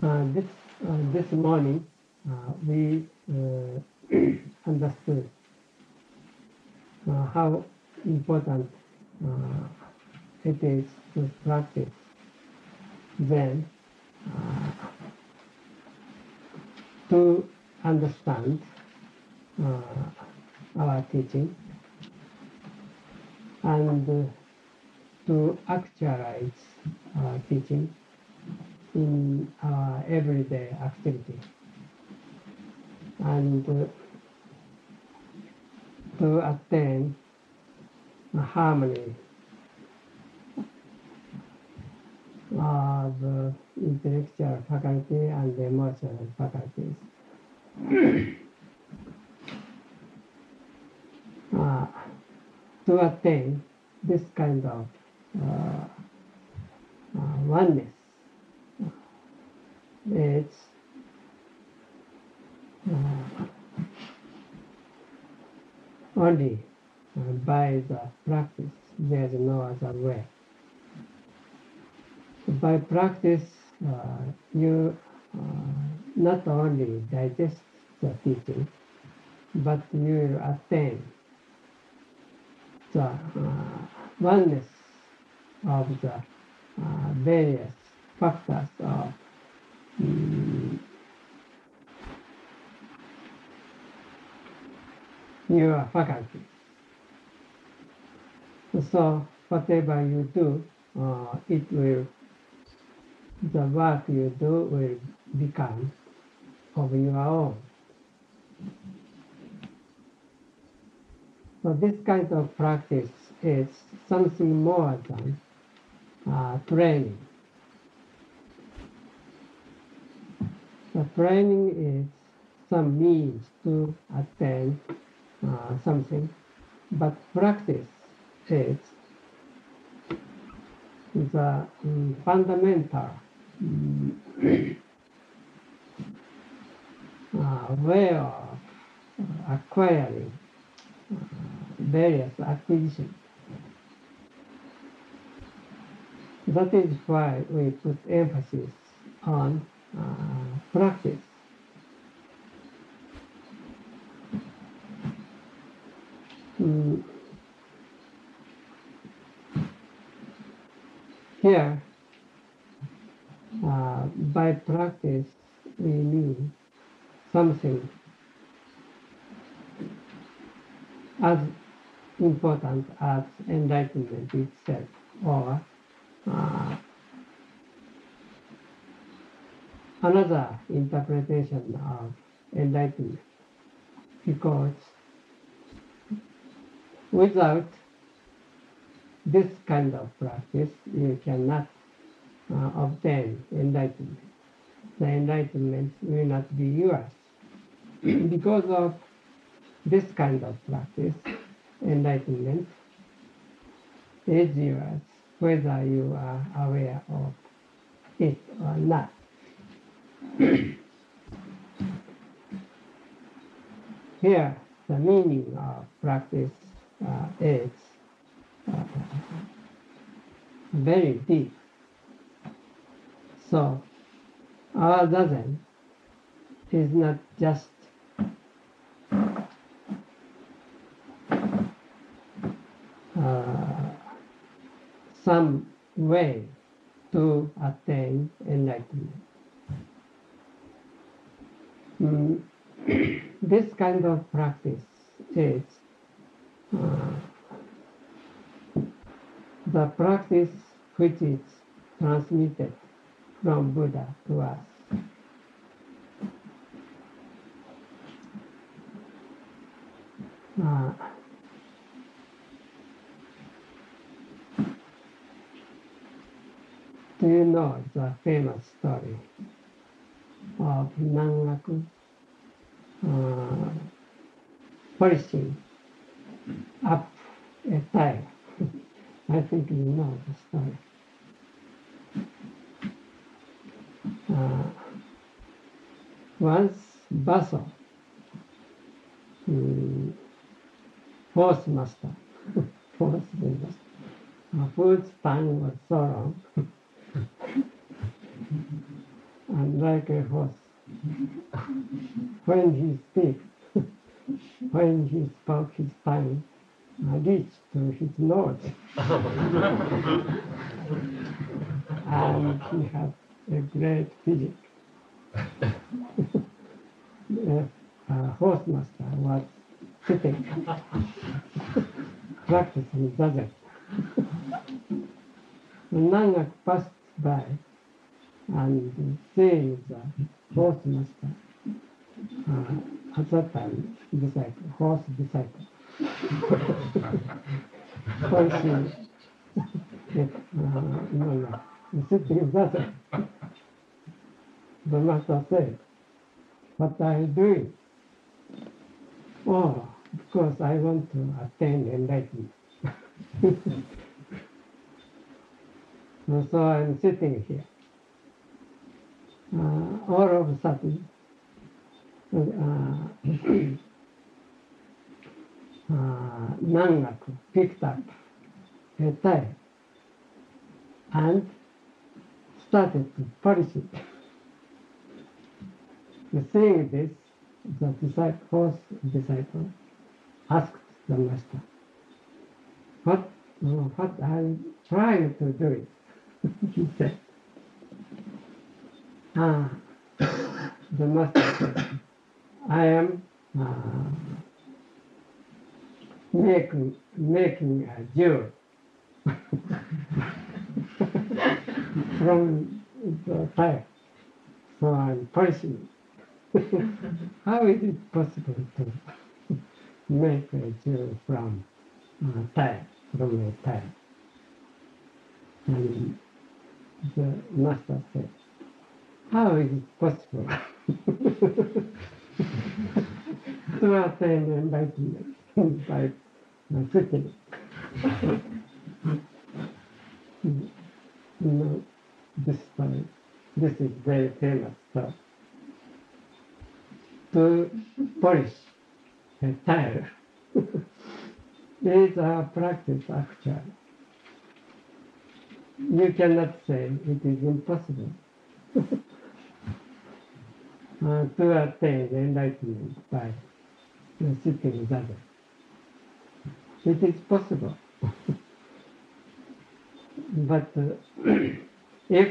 This morning we understood how important it is to practice Zen to understand our teaching and to actualize our teaching in our everyday activity, and to attain a harmony of intellectual faculty and emotional faculties. To attain this kind of oneness, it's only by the practice. There's no other way. By practice, you not only digest the teaching, but you will attain the oneness of the various factors of your faculty. So whatever you do, the work you do will become of your own. So this kind of practice is something more than training. The training is some means to attain something, but practice is the fundamental way of acquiring various acquisitions. That is why we put emphasis on practice. Here, by practice, we mean something as important as enlightenment itself, or another interpretation of enlightenment, because without this kind of practice, you cannot obtain enlightenment. The enlightenment will not be yours. Because of this kind of practice, enlightenment is yours, whether you are aware of it or not. Here, the meaning of practice is very deep. So, our zazen is not just some way to attain enlightenment. This kind of practice is the practice which is transmitted from Buddha to us. Do you know the famous story of Nangaku polishing up a tile? I think you know the story. Once Baso, fourth master, whose tongue was so long, and like a horse. When he speaks, when he spoke, his tongue reached to his nose. And he had a great physique. The horse master was sitting, practicing zazen. Nangaku passed by and seeing the horse master, at that time, disciple, horse disciple. When sitting zazen, the master said, "What are you doing?" "Oh, of course, I want to attain enlightenment." So I'm sitting here. All of a sudden, Nangaku picked up a tile and started to polish it. Seeing this, the horse disciple asked the master, what are you trying to do it?" He said. The master said, "I am making a jewel from the tile, so I'm polishing it." How is it possible to make a jewel from tile, from a tile? And the master said, "How is it possible to attain enlightenment by sitting?" This is very famous stuff. To polish a tile is a practice actually. You cannot say it is impossible to attain enlightenment by sitting zazen. It is possible. But if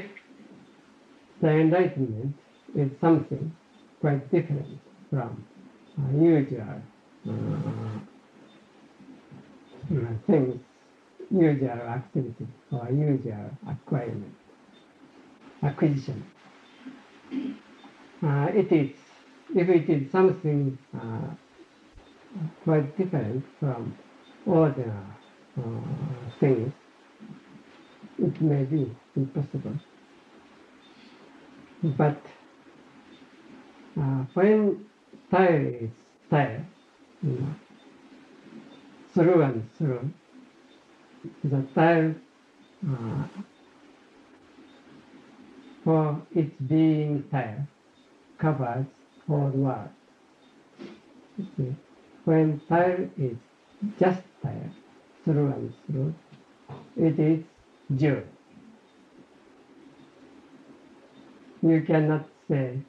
the enlightenment is something quite different from usual things, usual activity or usual acquisition. If it is something quite different from ordinary things, it may be impossible. But when tile is tile, through and through, the tile, for its being tile, covers whole world. When tile is just tile, through and through, it is jewel. You cannot say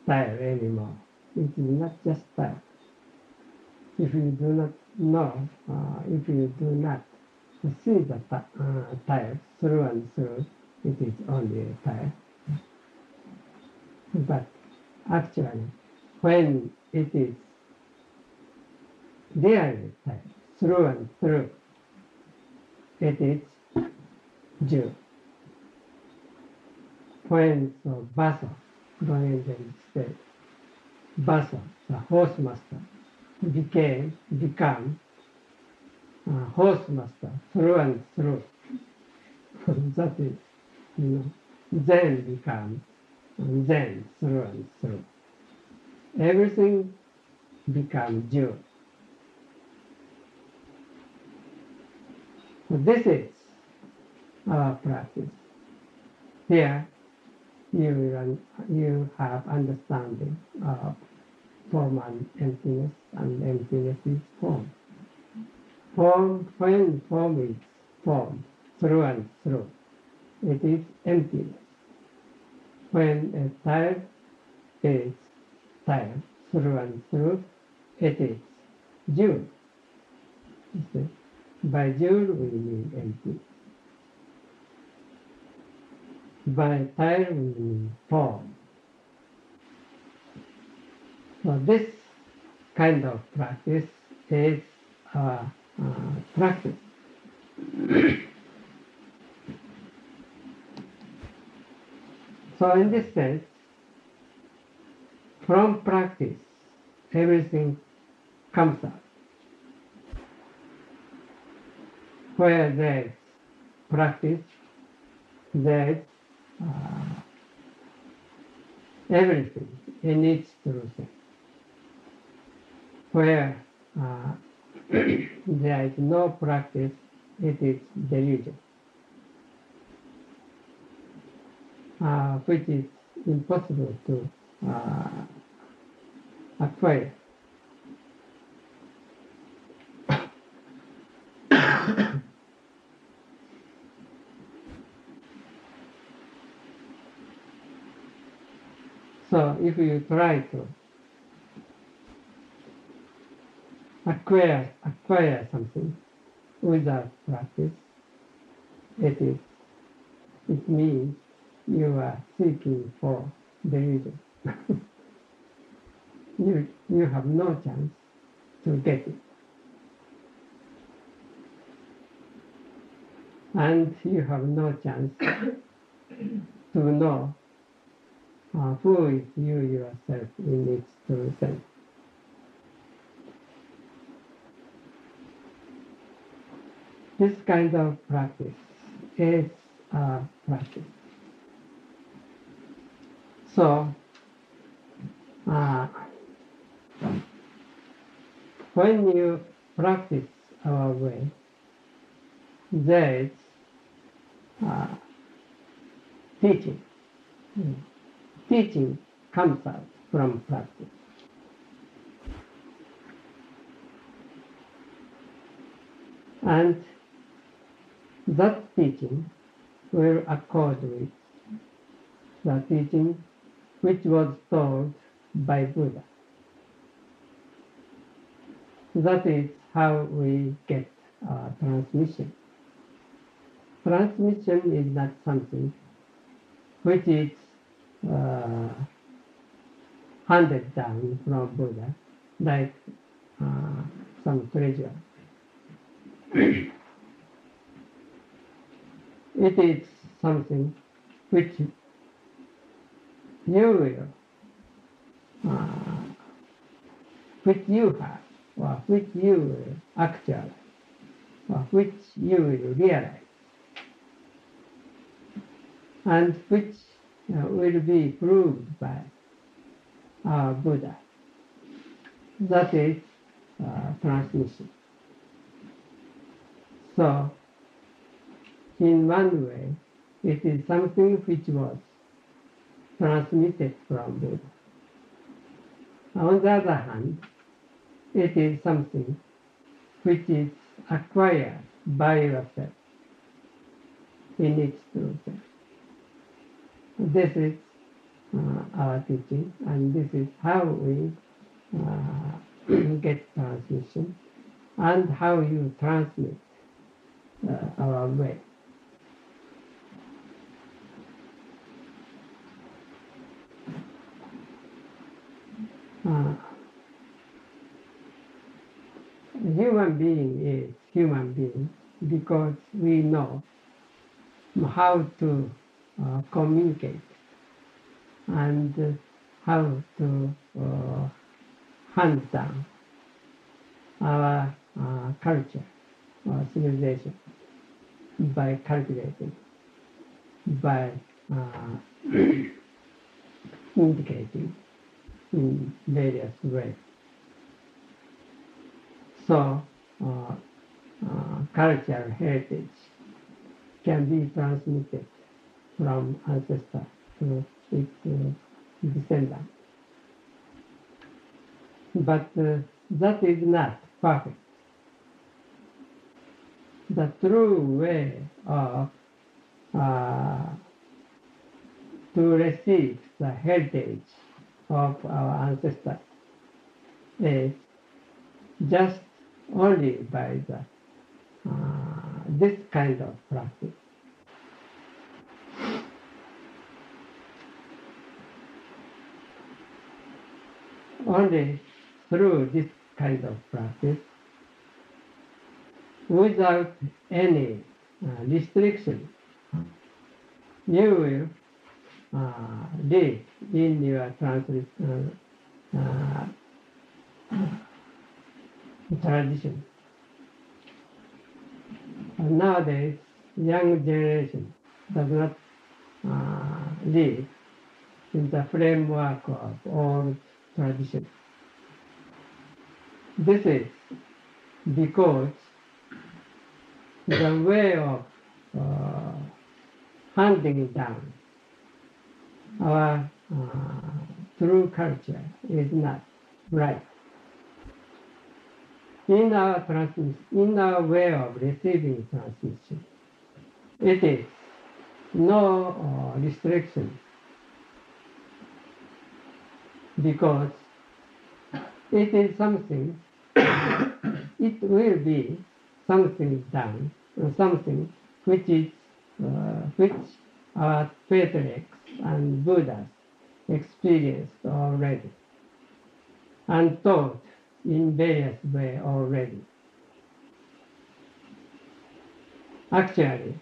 tile anymore. It is not just tile. If you do not know, if you do not see the tile through and through, it is only a tile. But actually, when it is really tile through and through, it is jewel. When Baso, Dogen said, Baso, the horse master, become horse master through and through. That is, Zen becomes Zen through and through. Everything becomes jewel. So this is our practice. Here, you have understanding of form and emptiness is form. When form is form, through and through, it is emptiness. when a tile is tile through and through, it is June. By June we mean empty. By tile we mean form. So this kind of practice is our practice. So in this sense, from practice, everything comes out. Where there is practice, there is everything in its true sense. Where there is no practice, it is delusion, which is impossible to acquire. So if you try to acquire something without practice, it means you are seeking for delusion. you have no chance to get it. And you have no chance to know who is you yourself in its true sense. This kind of practice is practice. So, when you practice our way, there is teaching. Teaching comes out from practice. And that teaching will accord with the teaching which was told by Buddha. That is how we get transmission. Transmission is not something which is handed down from Buddha, like some treasure. It is something which you will, which you have, or which you will actualize, or which you will realize, and which will be proved by Buddha. That is transmission. So, in one way, it is something which was transmitted from Buddha. On the other hand, it is something which is acquired by yourself in its true sense. This is our teaching, and this is how we get transmission, and how you transmit our way. Human being is human being because we know how to communicate and how to hunt down our culture or civilization by cultivating, by indicating in various ways. So, cultural heritage can be transmitted from ancestor to its descendant. But that is not perfect. The true way of to receive the heritage of our ancestors is just only by this kind of practice. Only through this kind of practice, without any restriction, you will live in your tradition. Nowadays, young generation does not live in the framework of old tradition. This is because the way of handing down our true culture is not right. In our way of receiving transmission, it is no restriction, because it is something, it will be something done, something which is which our patriarchs and Buddhas experienced already and taught in various ways already. Actually,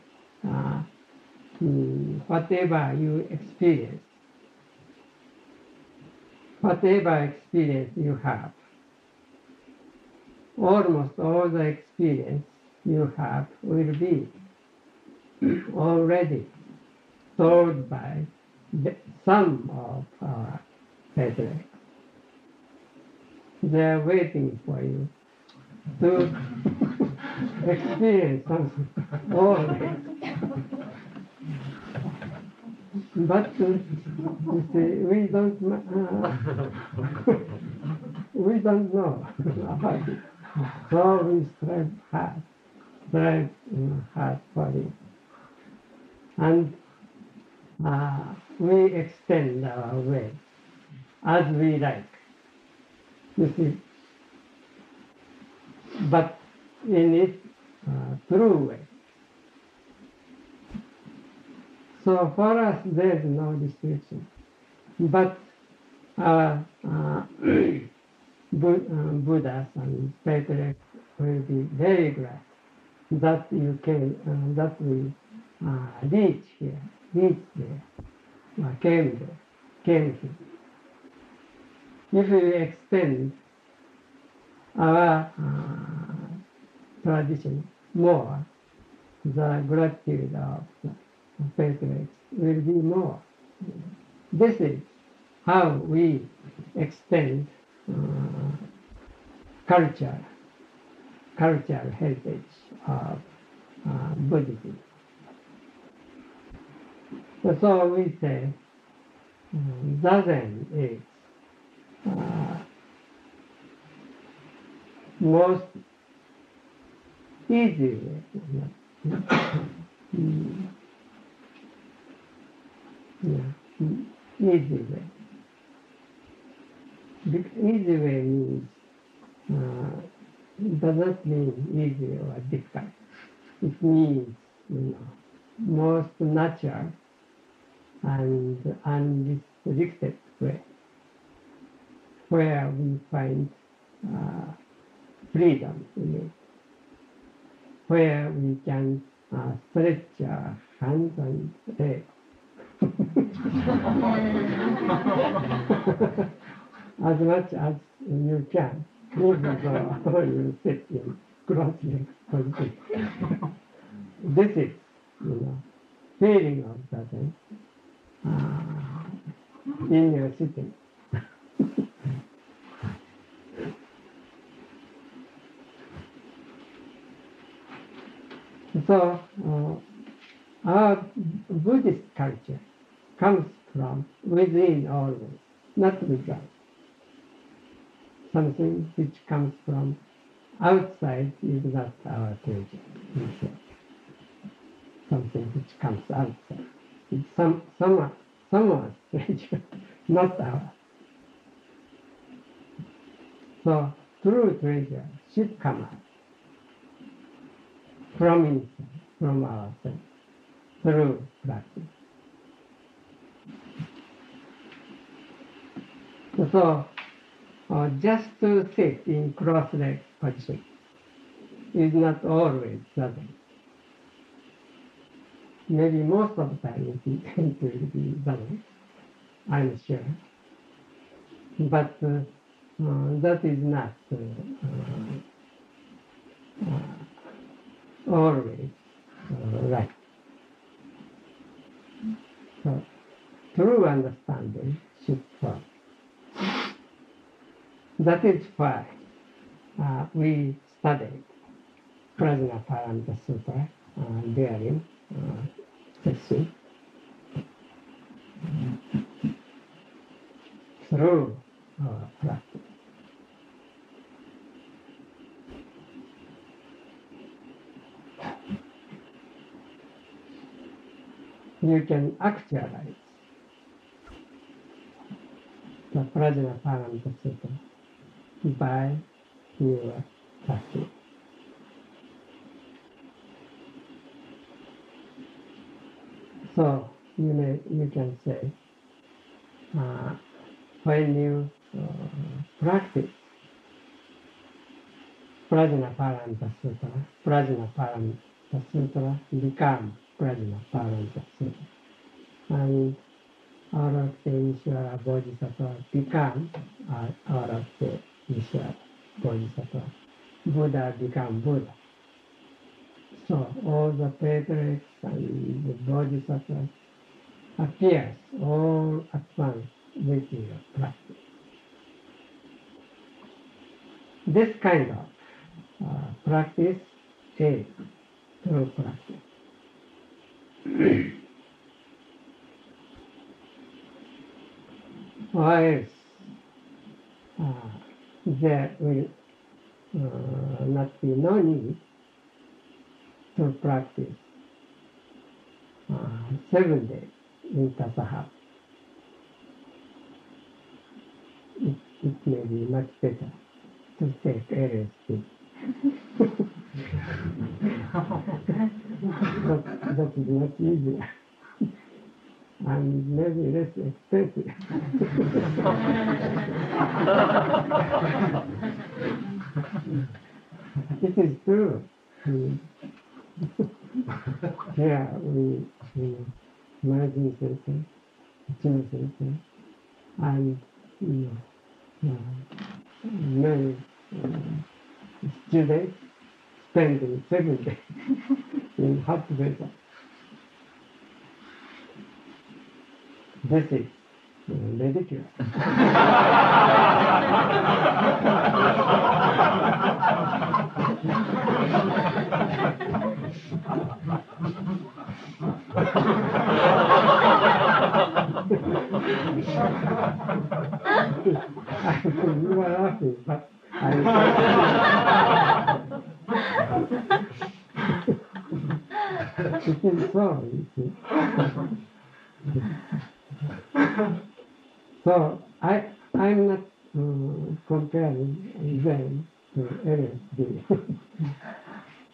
whatever you experience, whatever experience you have, almost all the experience you have will be already told by some of our patriarchs. They are waiting for you to experience something always. But you see, we don't know about it. So we strive hard for it. And we extend our way as we like. You see, but in its true way. So for us, there is no restriction. But our Buddhas and patriarchs will be very glad that you came, that we reach there, came here. If we extend our tradition more, the gratitude of the patriarchs will be more. This is how we extend cultural heritage of Buddhism. So we say zazen is most easy way. Easy way. Easy way means does not mean easy or difficult. It means most natural and unrestricted way, where we find freedom in it, where we can stretch our hands and legs as much as you can, even though you sit in cross-legged position. This is, feeling of that in your sitting. So our Buddhist culture comes from within always, not without. Something which comes from outside is not our treasure. Something which comes outside. It's someone's treasure, not ours. So true treasure should come out from inside, from ourselves, through practice. So just to sit in cross-legged position is not always zazen. Maybe most of the time it will be zazen, I'm sure. But that is not always right. So true understanding should follow. That is why we studied Prajna Paramita Sutra during Sesshin through practice. You can actualize the Prajna Paramita Sutra by your practice. So you can say when you practice Prajna Paramita Sutra become Prajna Paramita Sutra. And all of the Ishvara Bodhisattva become all of the Ishvara Bodhisattva. Buddha become Buddha. So all the patriarchs and the Bodhisattvas appears all at once with your practice. This kind of practice is true practice. Or else there will not be no need to practice 7 days in Tassajara. It may be much better to take LSD. that is much easier and maybe less expensive. It is true. Yeah, we imagine something, achieve something, and many students spending 7 days in hot weather. This is ridiculous. You are laughing, but it is so, you see. So I'm not comparing Zen to LSD,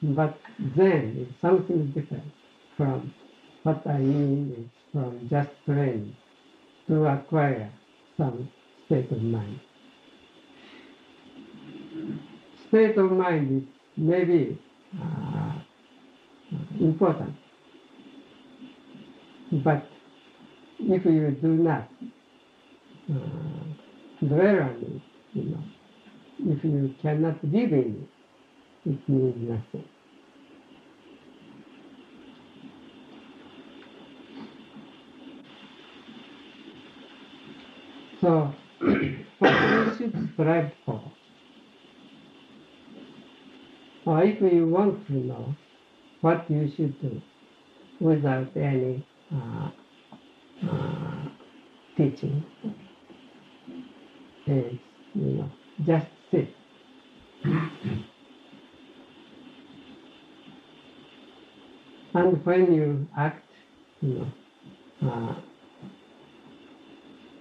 but Zen is something different from what I mean is from just training to acquire some state of mind. State of mind is maybe important, but if you do not dwell on it, if you cannot live in it, it means nothing. So, what we should strive for, or if you want to know what you should do without any teaching, is, just sit. And when you act,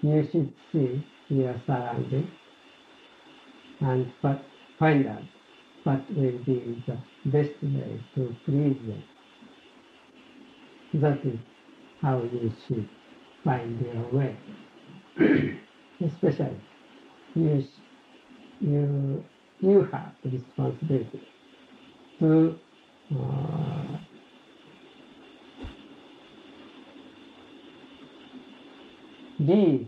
You should see your surroundings and find out what will be the best way to please them. That is how you should find your way. Especially, you, you have the responsibility to lead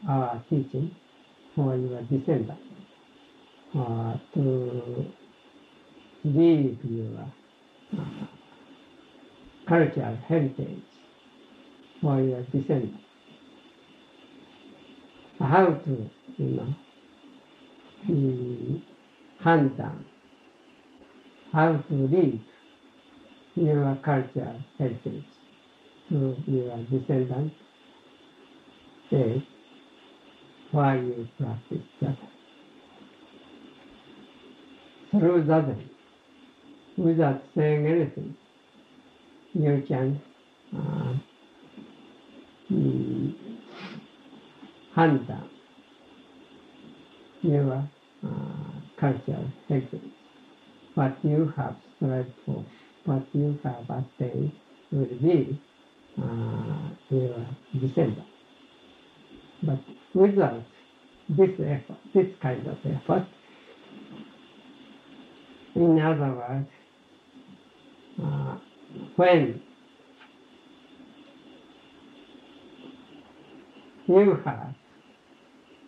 our teaching for your descendants, to leave your cultural heritage for your descendants. How to, hand down, how to leave your cultural heritage to your descendants is why you practice that. Through zazen, without saying anything, you can hand down your cultural heritage. What you have strived for, what you have attained will be your descendants. But without this effort, this kind of effort, in other words, when you have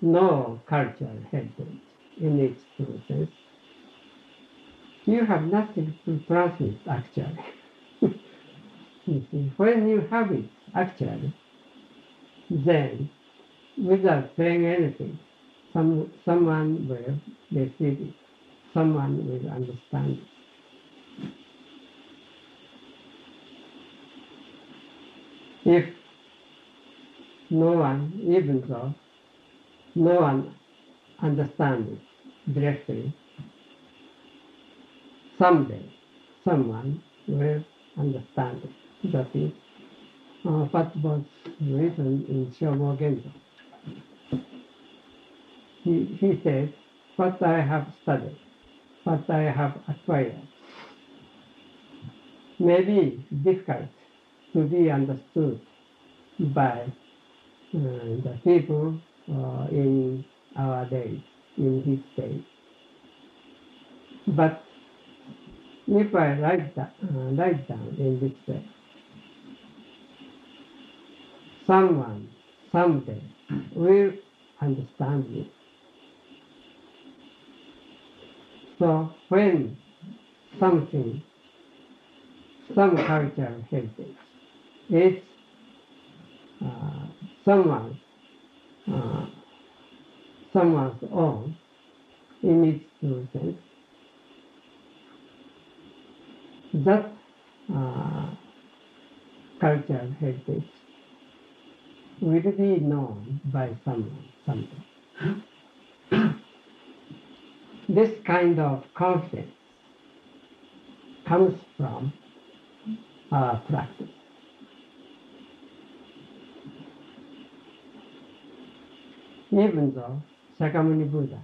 no cultural heritage in its true sense, you have nothing to transmit actually. You see, when you have it actually, then without saying anything, someone will receive it, someone will understand it. If no one, even though no one understands it directly, someday someone will understand it. That is what was written in Shomo Genjo. He said, what I have studied, what I have acquired, may be difficult to be understood by the people in our days, in his days. But if I write down in this way, someone someday will understand me. So when something, some cultural heritage is someone's own in its true sense, that cultural heritage will be known by someone someday. This kind of confidence comes from our practice. Even though Shakyamuni Buddha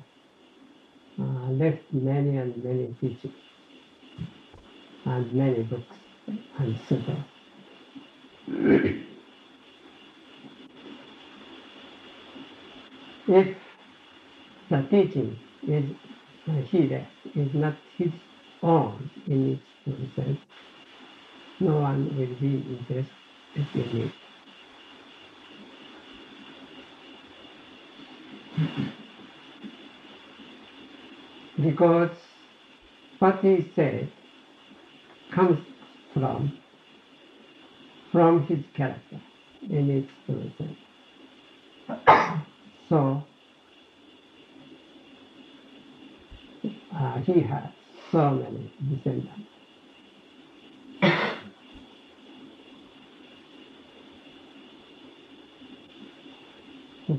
left many and many teachings and many books and sutras, if the teaching he left is not his own in its true sense, no one will be interested in it. Because what he said comes from his character in its true sense. So he has so many descendants.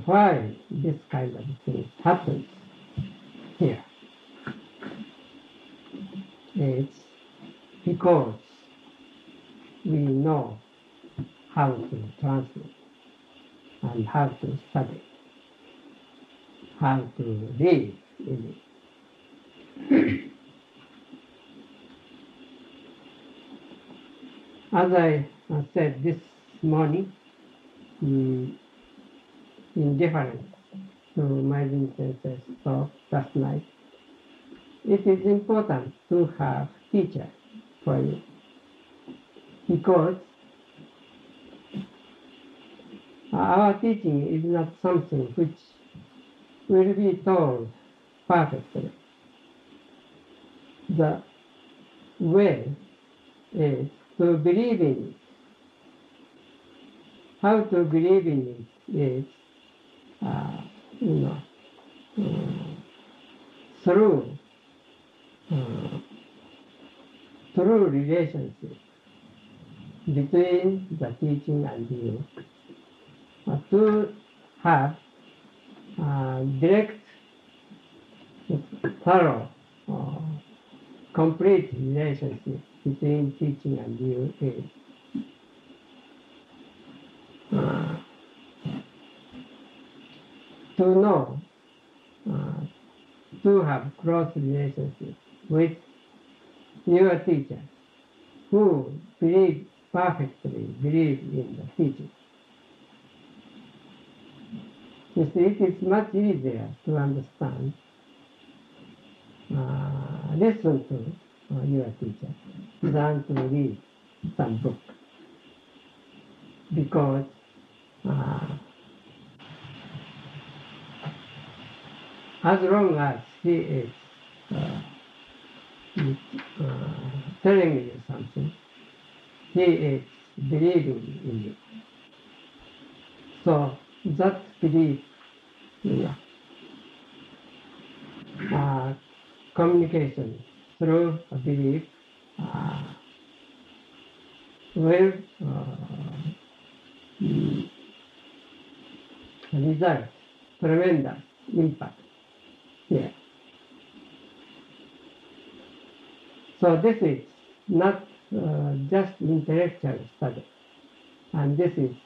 Why this kind of thing happens here? It's because we know how to transmit and how to study, how to live in it. As I said this morning, in difference to Maijin Sensei's talk last night, it is important to have teacher for you, because our teaching is not something which will be told perfectly. The way is to believe in it. How to believe in it is, through relationship between the teaching and you, to have direct, thorough, complete relationship between teaching and you is to know, to have close relationship with your teacher, who perfectly believe in the teaching. You see, it is much easier to understand, listen to your teacher than to read some book, because as long as he is telling you something, he is believing in it. So that belief, communication through a belief will result tremendous impact here. So this is not just intellectual study, and this is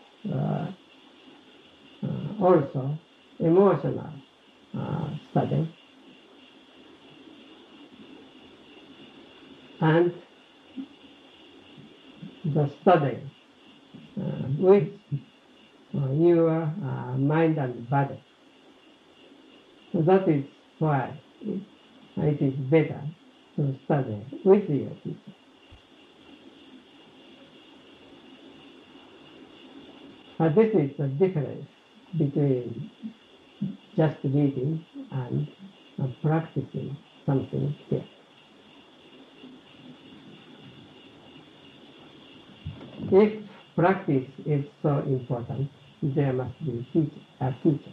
also emotional study, and the study with your mind and body. So that is why it is better to study with your teacher. This is the difference between just reading and practicing something here. If practice is so important, there must be a teacher.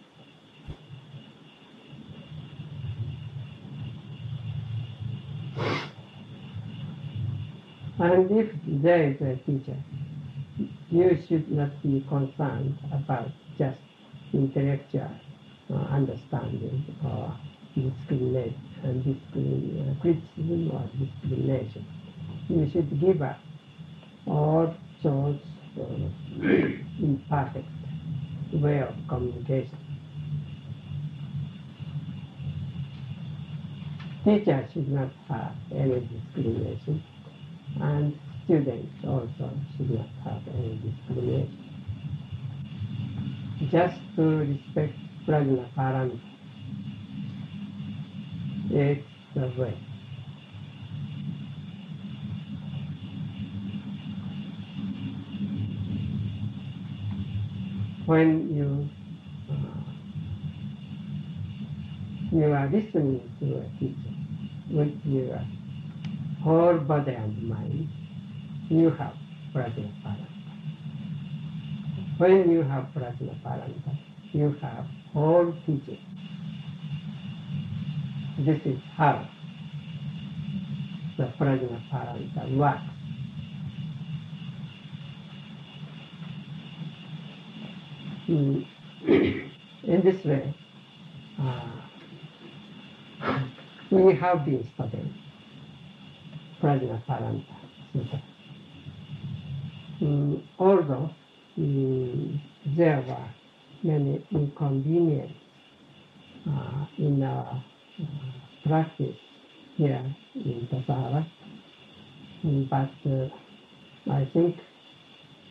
And if there is a teacher, you should not be concerned about just intellectual understanding or criticism or discrimination. You should give up all those imperfect way of communication. Teachers should not have any discrimination, and students also should not have any discrimination. Just to respect Prajna Paramita is the way. When you are listening to a teacher with your whole body and mind, you have Prajna Paramita. When you have Prajna Paramita, you have whole teaching. This is how the Prajna Paramita works. In this way, we have been studying Prajna Paramita Sutta. Although there were many inconveniences in our practice here in Tassajara, but I think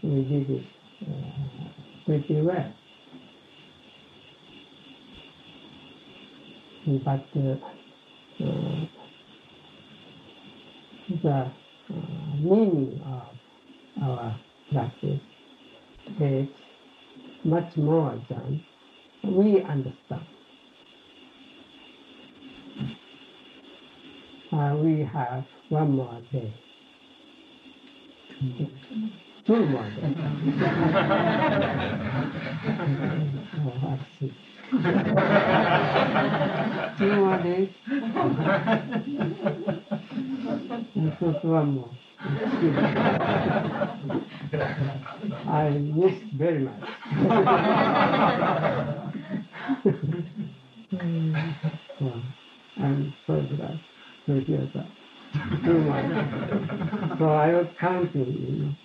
we did it pretty well. But the meaning of our practice is much more than we understand. We have one more day. 2 more days. Oh, I see. 2 more days. And just 1 more. I miss very much. Well, I'm so glad to hear that. 2 more. So I was counting,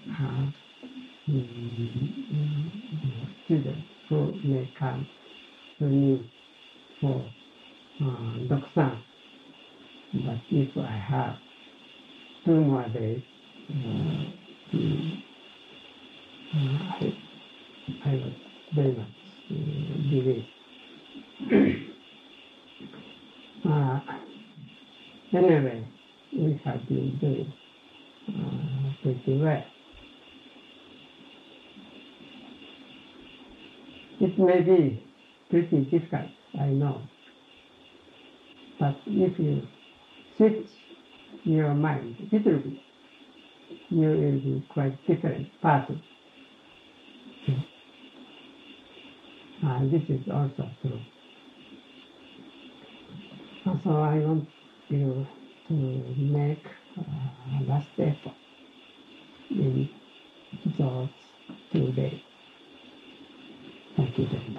students who may come to me for Doksan. But if I have 2 more days, I was very much relieved. Anyway, we have been doing pretty well. It may be pretty difficult, I know. But if you switch your mind a little bit, you will be quite different person. This is also true. So I want you to make last effort in those 2 days. Thank you very much.